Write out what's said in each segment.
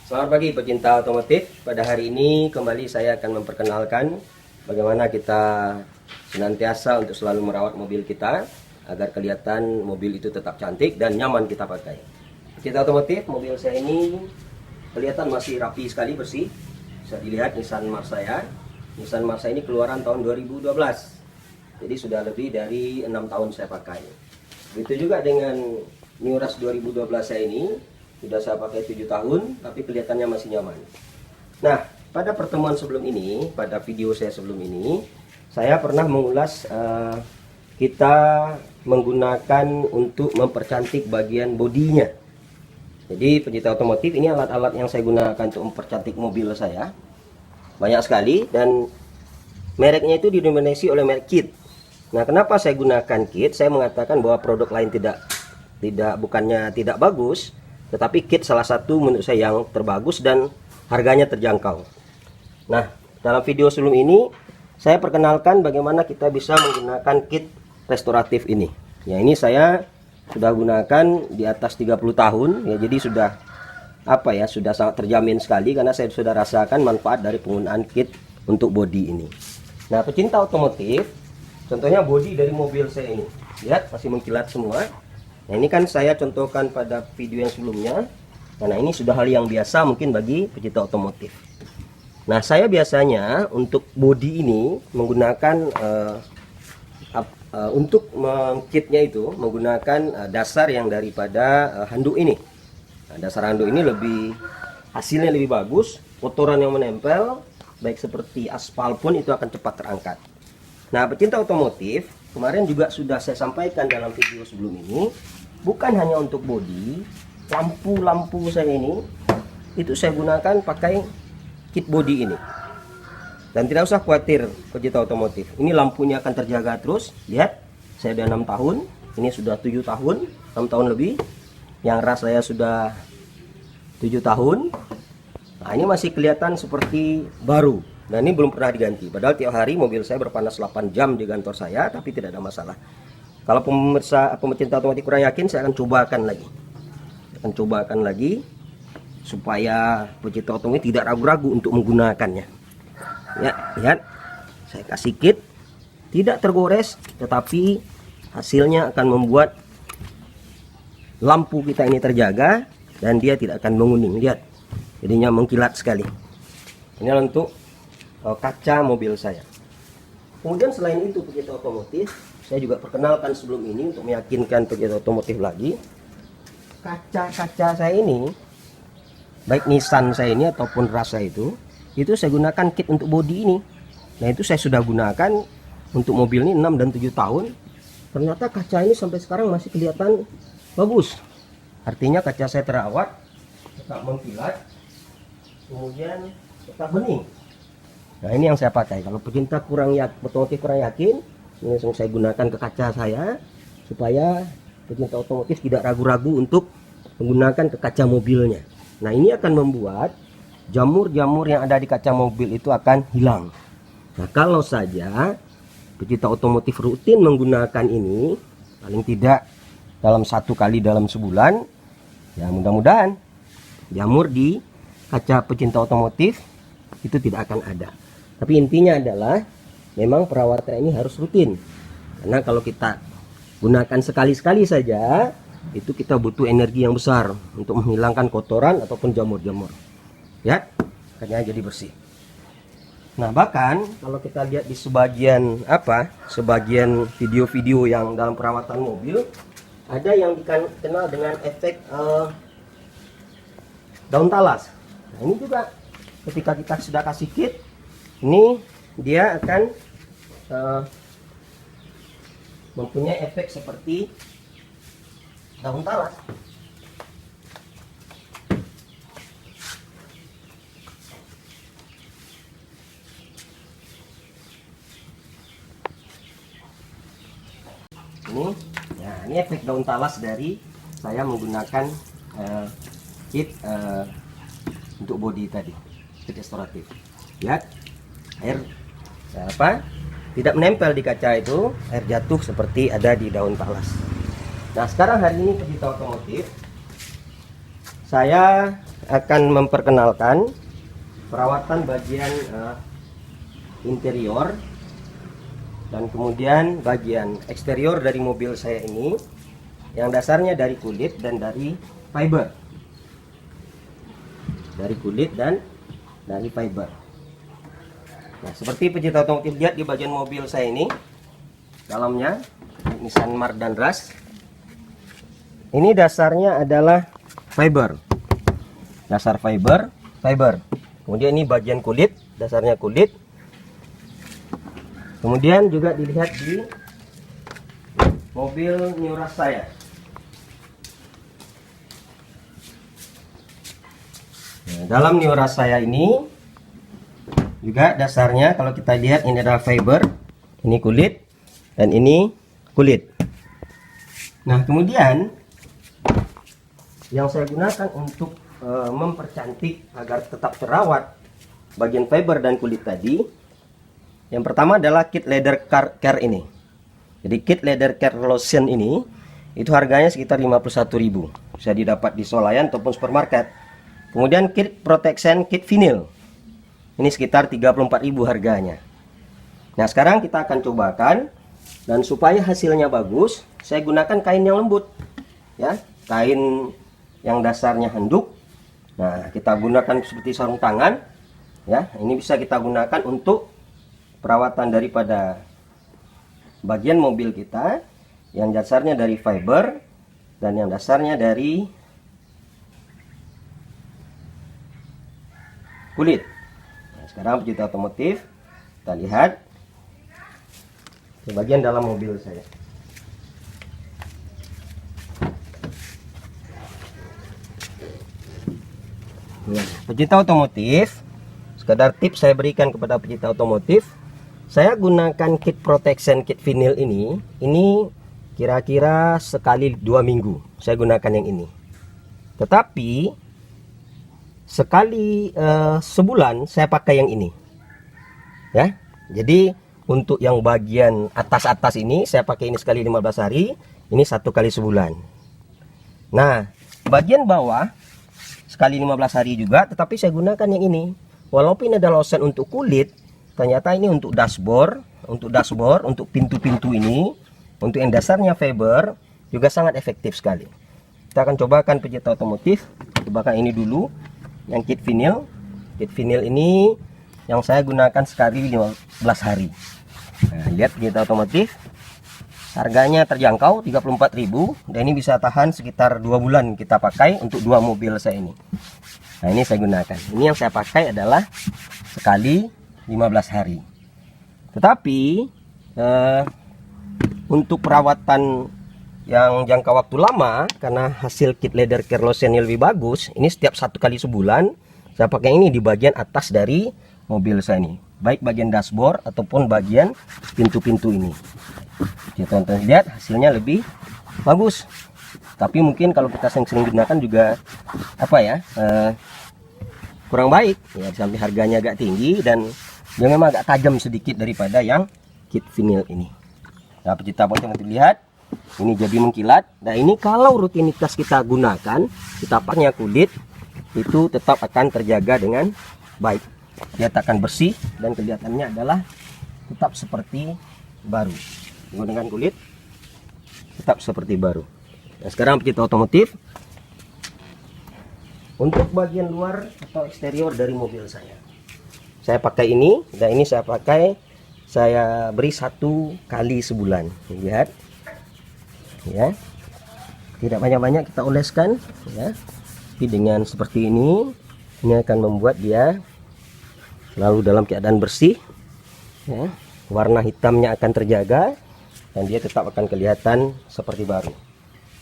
Selamat pagi pecinta otomotif. Pada hari ini kembali saya akan memperkenalkan bagaimana kita senantiasa untuk selalu merawat mobil kita agar kelihatan mobil itu tetap cantik dan nyaman kita pakai. Pecinta otomotif, mobil saya ini kelihatan masih rapi sekali, bersih. Bisa dilihat Nissan Marsa ya. Nissan Marsa ini keluaran tahun 2012. Jadi sudah lebih dari 6 tahun saya pakai. Begitu juga dengan New Rush 2012 saya ini. Sudah saya pakai 7 tahun, tapi kelihatannya masih nyaman. Nah, pada pertemuan sebelum ini, pada video saya sebelum ini, saya pernah mengulas kita menggunakan untuk mempercantik bagian bodinya. Jadi pencinta otomotif, ini alat-alat yang saya gunakan untuk mempercantik mobil saya. Banyak sekali, dan mereknya itu didominasi oleh merek Kit. Nah, kenapa saya gunakan Kit? Saya mengatakan bahwa produk lain bukannya tidak bagus, tetapi Kit salah satu menurut saya yang terbagus dan harganya terjangkau. Nah, dalam video sebelum ini saya perkenalkan bagaimana kita bisa menggunakan kit restoratif ini. Ya, ini saya sudah gunakan di atas 30 tahun ya, jadi sudah sudah sangat terjamin sekali karena saya sudah rasakan manfaat dari penggunaan kit untuk bodi ini. Nah, pecinta otomotif, contohnya bodi dari mobil saya ini. Lihat, masih mengkilat semua. Nah, ini kan saya contohkan pada video yang sebelumnya. Karena ini sudah hal yang biasa mungkin bagi pecinta otomotif. Nah, saya biasanya untuk bodi ini menggunakan untuk mengkitnya itu menggunakan dasar yang daripada handuk ini. Nah, dasar handuk ini hasilnya lebih bagus, kotoran yang menempel baik seperti aspal pun itu akan cepat terangkat. Nah, pecinta otomotif, kemarin juga sudah saya sampaikan dalam video sebelum ini, bukan hanya untuk bodi, lampu-lampu saya ini itu saya gunakan pakai kit bodi ini. Dan tidak usah khawatir pecinta otomotif, ini lampunya akan terjaga terus. Lihat, saya sudah 6 tahun, ini sudah 7 tahun, 6 tahun lebih. Yang ras saya sudah 7 tahun. Nah, ini masih kelihatan seperti baru. Nah, ini belum pernah diganti. Padahal tiap hari mobil saya berpanas 8 jam di kantor saya, tapi tidak ada masalah. Kalau pecinta otomotif kurang yakin, saya akan cobakan lagi supaya pecinta otomotif tidak ragu-ragu untuk menggunakannya. Ya, lihat, saya kasih kit, tidak tergores, tetapi hasilnya akan membuat lampu kita ini terjaga dan dia tidak akan menguning. Lihat, jadinya mengkilat sekali. Ini untuk kaca mobil saya. Kemudian selain itu pecinta otomotif, saya juga perkenalkan sebelum ini untuk meyakinkan pecinta otomotif lagi, kaca-kaca saya ini, baik Nissan saya ini ataupun Rasa itu saya gunakan kit untuk bodi ini. Nah, itu saya sudah gunakan untuk mobil ini 6 dan 7 tahun. Ternyata kaca ini sampai sekarang masih kelihatan bagus. Artinya kaca saya terawat, tetap mengkilat, kemudian tetap bening. Nah, ini yang saya pakai. Kalau pecinta otomotif kurang yakin, ini langsung saya gunakan ke kaca saya supaya pecinta otomotif tidak ragu-ragu untuk menggunakan ke kaca mobilnya. Nah, ini akan membuat jamur-jamur yang ada di kaca mobil itu akan hilang. Nah, kalau saja pecinta otomotif rutin menggunakan ini, paling tidak dalam 1 kali dalam sebulan, ya mudah-mudahan jamur di kaca pecinta otomotif itu tidak akan ada. Tapi intinya adalah memang perawatan ini harus rutin. Karena kalau kita gunakan sekali-sekali saja, itu kita butuh energi yang besar untuk menghilangkan kotoran ataupun jamur-jamur. Ya, makanya jadi bersih. Nah, bahkan kalau kita lihat di sebagian video-video yang dalam perawatan mobil, ada yang dikenal dengan efek daun talas. Nah, ini juga ketika kita sudah kasih kit, ini dia akan mempunyai efek seperti daun talas. Ini efek daun talas dari saya menggunakan kit untuk bodi tadi, kit restoratif. Lihat, air tidak menempel di kaca itu, air jatuh seperti ada di daun talas. Nah, sekarang hari ini pecinta otomotif, saya akan memperkenalkan perawatan bagian interior dan kemudian bagian eksterior dari mobil saya ini, yang dasarnya dari kulit dan dari fiber. Dari kulit dan dari fiber. Nah, seperti pecinta otomotif lihat di bagian mobil saya ini, dalamnya Nissan Mark dan Rush. Ini dasarnya adalah fiber. Dasar fiber. Kemudian ini bagian kulit, dasarnya kulit. Kemudian juga dilihat di mobil New Rush saya. Nah, dalam New Rush saya ini juga dasarnya kalau kita lihat ini adalah fiber, ini kulit, dan ini kulit. Nah, kemudian yang saya gunakan untuk mempercantik agar tetap terawat bagian fiber dan kulit tadi, yang pertama adalah kit leather care ini. Jadi kit leather care lotion ini itu harganya sekitar 51.000, bisa didapat di swalayan ataupun supermarket. Kemudian kit protection kit vinyl ini sekitar 34.000 harganya. Nah, sekarang kita akan cobakan, dan supaya hasilnya bagus saya gunakan kain yang lembut ya, kain yang dasarnya handuk. Nah, kita gunakan seperti sarung tangan ya. Ini bisa kita gunakan untuk perawatan daripada bagian mobil kita yang dasarnya dari fiber dan yang dasarnya dari kulit. Nah, sekarang pecinta otomotif, kita lihat ke bagian dalam mobil saya. Nah, pecinta otomotif, sekedar tips saya berikan kepada pecinta otomotif, saya gunakan kit protection kit vinyl ini kira-kira sekali 2 minggu saya gunakan yang ini. Tetapi sekali sebulan saya pakai yang ini ya. Jadi untuk yang bagian atas ini saya pakai ini sekali 15 hari, ini 1 kali sebulan. Nah, bagian bawah sekali 15 hari juga, tetapi saya gunakan yang ini. Walaupun ada lotion untuk kulit, ternyata ini untuk dashboard, untuk pintu-pintu ini, untuk yang dasarnya fiber juga sangat efektif sekali. Kita akan cobakan pecinta otomotif, cobakan ini dulu, yang kit vinyl. Kit vinyl ini yang saya gunakan sekali 15 hari. Nah, lihat pecinta otomotif, harganya terjangkau 34.000, dan ini bisa tahan sekitar 2 bulan kita pakai untuk 2 mobil saya ini. Nah, ini saya gunakan. Ini yang saya pakai adalah sekali 15 hari. Tetapi untuk perawatan yang jangka waktu lama, karena hasil kit leather care lotion lebih bagus, ini setiap 1 kali sebulan saya pakai ini di bagian atas dari mobil saya ini, baik bagian dashboard ataupun bagian pintu-pintu ini. Ya, teman-teman lihat hasilnya lebih bagus. Tapi mungkin kalau kita sering-sering gunakan juga kurang baik ya, sampai harganya agak tinggi dan dia memang agak tajam sedikit daripada yang kit vinyl ini. Nah, pecinta otomotif lihat, ini jadi mengkilat. Nah, ini kalau rutinitas kita gunakan, kita pakainya kulit, itu tetap akan terjaga dengan baik. Dia akan bersih dan kelihatannya adalah tetap seperti baru. Menggunakan kulit tetap seperti baru. Nah, sekarang pecinta otomotif, untuk bagian luar atau eksterior dari mobil saya pakai ini, dan ini saya beri 1 kali sebulan. Lihat ya, tidak banyak-banyak kita oleskan ya, tapi dengan seperti ini akan membuat dia selalu dalam keadaan bersih ya. Warna hitamnya akan terjaga dan dia tetap akan kelihatan seperti baru.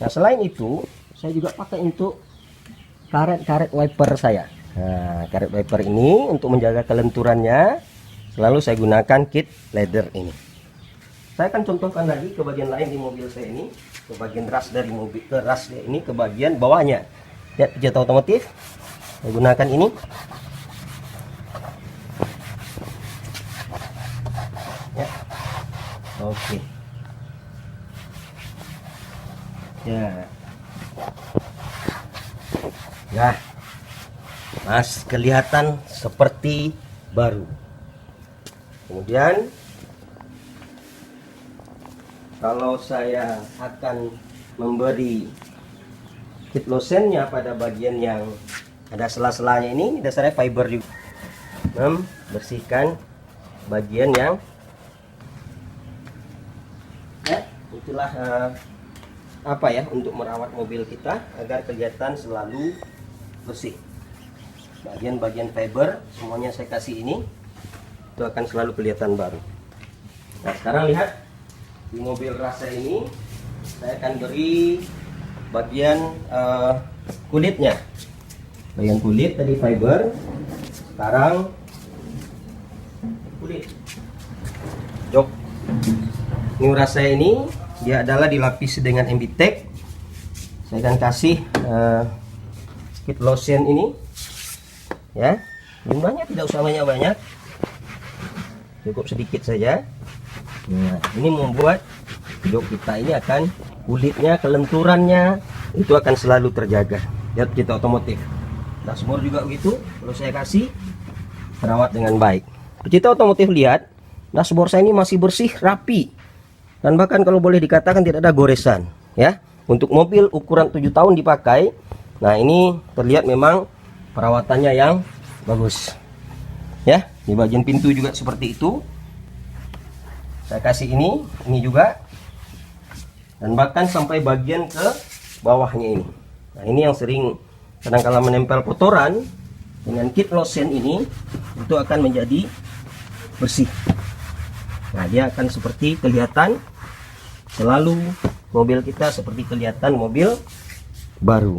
Nah, selain itu saya juga pakai untuk karet-karet wiper saya. Nah, karet wiper ini untuk menjaga kelenturannya selalu saya gunakan kit leather ini. Saya akan contohkan lagi ke bagian lain di mobil saya ini, ke bagian ras dari mobil, ke ras ini, ke bagian bawahnya. Lihat pecinta otomotif, saya gunakan ini. Ya. Oke. Ya. Mas, kelihatan seperti baru. Kemudian kalau saya akan memberi kit lotionnya pada bagian yang ada sela-selanya ini dasarnya fiber juga, membersihkan bagian yang itulah apa ya, untuk merawat mobil kita agar kelihatan selalu bersih. Bagian-bagian fiber semuanya saya kasih ini, itu akan selalu kelihatan baru. Nah, sekarang lihat di mobil Rasa ini saya akan beri bagian kulitnya. Bagian kulit tadi fiber, sekarang kulit jok. New Rasa ini dia adalah dilapisi dengan Embitech. Saya akan kasih kit lotion ini ya, jumlahnya tidak usah banyak-banyak, cukup sedikit saja. Nah, ini membuat jok kita ini akan kulitnya, kelenturannya itu akan selalu terjaga. Lihat kita otomotif, dashboard juga begitu. Kalau saya kasih perawat dengan baik, kita otomotif, lihat dashboard saya ini masih bersih, rapi, dan bahkan kalau boleh dikatakan tidak ada goresan ya. Untuk mobil ukuran 7 tahun dipakai, nah ini terlihat memang perawatannya yang bagus ya. Di bagian pintu juga seperti itu, saya kasih ini juga, dan bahkan sampai bagian ke bawahnya ini. Nah, ini yang sering kadang-kala menempel kotoran, dengan kit lotion ini itu akan menjadi bersih. Nah, dia akan seperti kelihatan selalu mobil kita seperti kelihatan mobil baru.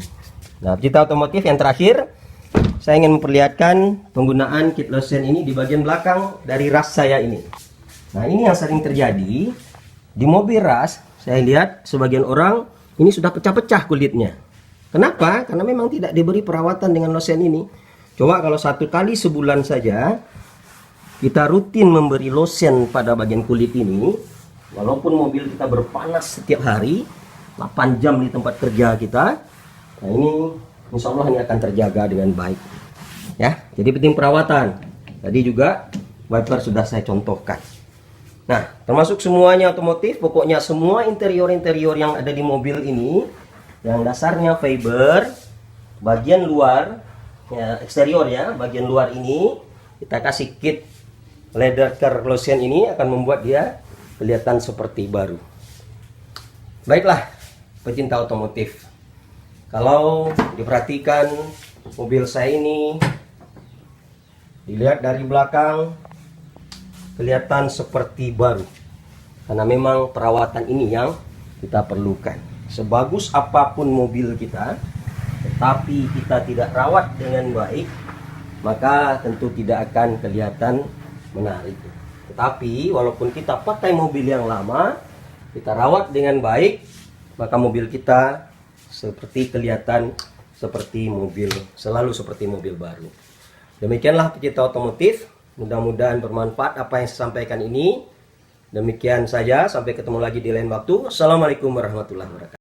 Nah, kita otomotif yang terakhir, saya ingin memperlihatkan penggunaan kit lotion ini di bagian belakang dari ras saya ini. Nah, ini yang sering terjadi di mobil ras. Saya lihat sebagian orang ini sudah pecah-pecah kulitnya. Kenapa? Karena memang tidak diberi perawatan dengan lotion ini. Coba kalau 1 kali sebulan saja kita rutin memberi lotion pada bagian kulit ini, walaupun mobil kita berpanas setiap hari 8 jam di tempat kerja kita, nah ini insya Allah ini akan terjaga dengan baik ya. Jadi penting perawatan. Tadi juga wiper sudah saya contohkan. Nah, termasuk semuanya otomotif, pokoknya semua interior-interior yang ada di mobil ini yang dasarnya fiber, bagian luar ya, eksterior ya, bagian luar ini kita kasih kit leather care lotion ini akan membuat dia kelihatan seperti baru. Baiklah pecinta otomotif, kalau diperhatikan mobil saya ini, dilihat dari belakang kelihatan seperti baru, karena memang perawatan ini yang kita perlukan. Sebagus apapun mobil kita, tetapi kita tidak rawat dengan baik, maka tentu tidak akan kelihatan menarik. Tetapi walaupun kita pakai mobil yang lama, kita rawat dengan baik, maka mobil kita seperti kelihatan seperti mobil, selalu seperti mobil baru. Demikianlah pecinta otomotif, mudah-mudahan bermanfaat apa yang saya sampaikan ini. Demikian saja, sampai ketemu lagi di lain waktu. Assalamualaikum warahmatullahi wabarakatuh.